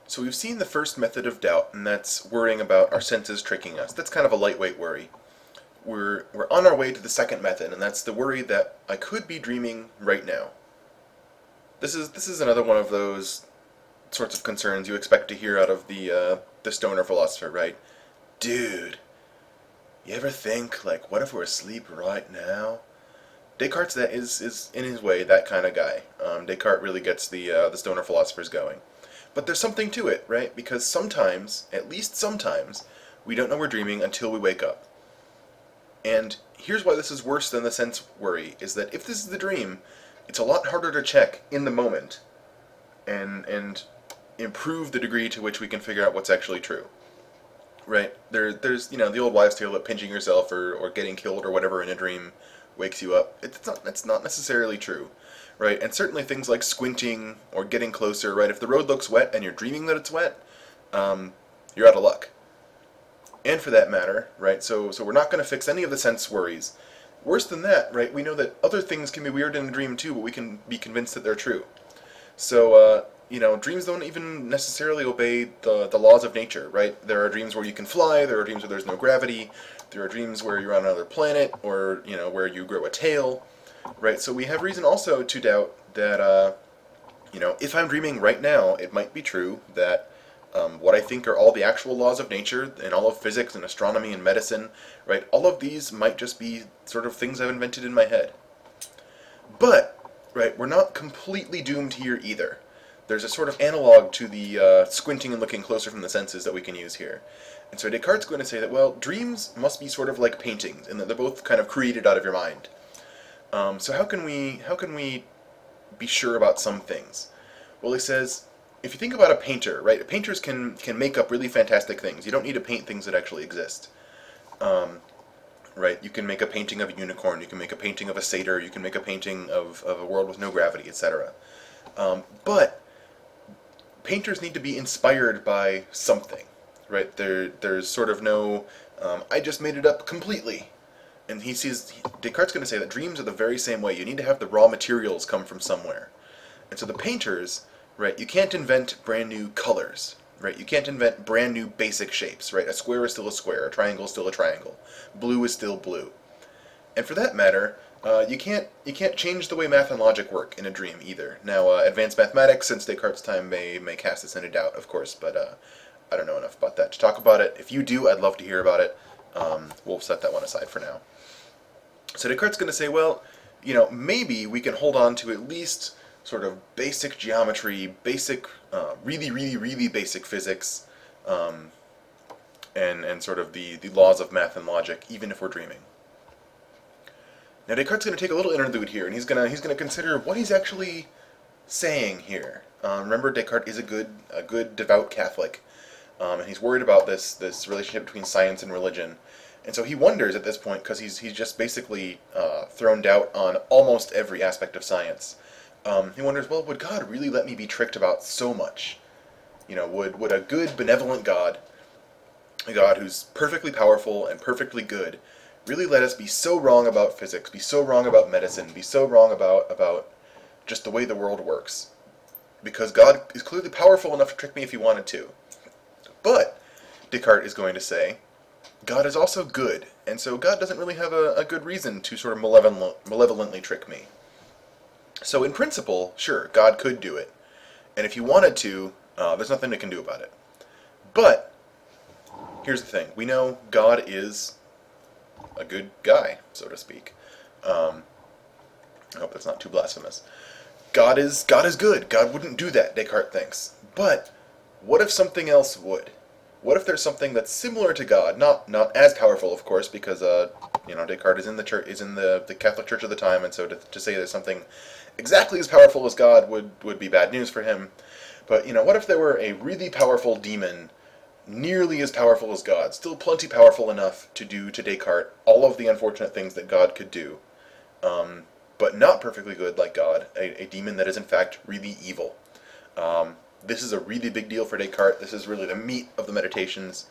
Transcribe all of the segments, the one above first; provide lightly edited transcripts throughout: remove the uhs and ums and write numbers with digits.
So we've seen the first method of doubt, and that's worrying about our senses tricking us. That's kind of a lightweight worry. We're on our way to the second method, and that's the worry that I could be dreaming right now. This is another one of those sorts of concerns you expect to hear out of the stoner philosopher, right? Dude, you ever think, like, what if we're asleep right now? Descartes that is in his way that kind of guy. Descartes really gets the stoner philosophers going. But there's something to it, right? Because sometimes, at least sometimes, we don't know we're dreaming until we wake up. And here's why this is worse than the sense worry, is that if this is the dream, it's a lot harder to check in the moment and improve the degree to which we can figure out what's actually true. Right? There's the old wives' tale that pinching yourself or getting killed or whatever in a dream wakes you up. It's not necessarily true. Right? And certainly things like squinting or getting closer, right? If the road looks wet and you're dreaming that it's wet, you're out of luck. And for that matter, right? So we're not going to fix any of the sense worries. Worse than that, right? We know that other things can be weird in a dream too, but we can be convinced that they're true. So, dreams don't even necessarily obey the laws of nature, right? There are dreams where you can fly, there are dreams where there's no gravity, there are dreams where you're on another planet, or, where you grow a tail, right? So we have reason also to doubt that, if I'm dreaming right now, it might be true that what I think are all the actual laws of nature and all of physics and astronomy and medicine, right? All of these might just be sort of things I've invented in my head. But, right, we're not completely doomed here either. There's a sort of analog to the squinting and looking closer from the senses that we can use here. And so Descartes is going to say that, well, dreams must be sort of like paintings, and that they're both kind of created out of your mind. So how can we be sure about some things? Well, he says, if you think about a painter, right, painters can make up really fantastic things. You don't need to paint things that actually exist. Right, you can make a painting of a unicorn, you can make a painting of a satyr, you can make a painting of a world with no gravity, etc. But painters need to be inspired by something, right? There's sort of no, I just made it up completely. And Descartes' going to say that dreams are the very same way. You need to have the raw materials come from somewhere. And so the painters, right, you can't invent brand new colors, right? You can't invent brand new basic shapes, right? A square is still a square, a triangle is still a triangle, blue is still blue. And for that matter, you can't change the way math and logic work in a dream either. Now, advanced mathematics since Descartes' time may cast this into doubt, of course, but I don't know enough about that to talk about it. If you do, I'd love to hear about it. We'll set that one aside for now. So Descartes' going to say, well, maybe we can hold on to at least sort of basic geometry, basic, really, really, really basic physics, and sort of the laws of math and logic, even if we're dreaming. Now Descartes' going to take a little interlude here, and he's going to consider what he's actually saying here. Remember, Descartes is a good devout Catholic, and he's worried about this relationship between science and religion. And so he wonders at this point, because he's just basically thrown doubt on almost every aspect of science. He wonders, well, would God really let me be tricked about so much? Would a good, benevolent God, a God who's perfectly powerful and perfectly good, really let us be so wrong about physics, be so wrong about medicine, be so wrong about just the way the world works? Because God is clearly powerful enough to trick me if he wanted to. But, Descartes is going to say, God is also good, and so God doesn't really have a good reason to sort of malevolently trick me. So in principle, sure, God could do it. And if he wanted to, there's nothing that can do about it. But, here's the thing. We know God is a good guy, so to speak. I hope that's not too blasphemous. God is good. God wouldn't do that, Descartes thinks. But, what if something else would? What if there's something that's similar to God, not as powerful, of course, because Descartes is in the church, is in the Catholic Church of the time, and so to say there's something exactly as powerful as God would be bad news for him. But what if there were a really powerful demon, nearly as powerful as God, still plenty powerful enough to do to Descartes all of the unfortunate things that God could do, but not perfectly good like God, a demon that is in fact really evil. This is a really big deal for Descartes. This is really the meat of the Meditations,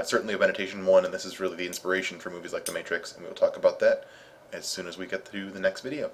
certainly of Meditation 1, and this is really the inspiration for movies like The Matrix, and we'll talk about that as soon as we get through the next video.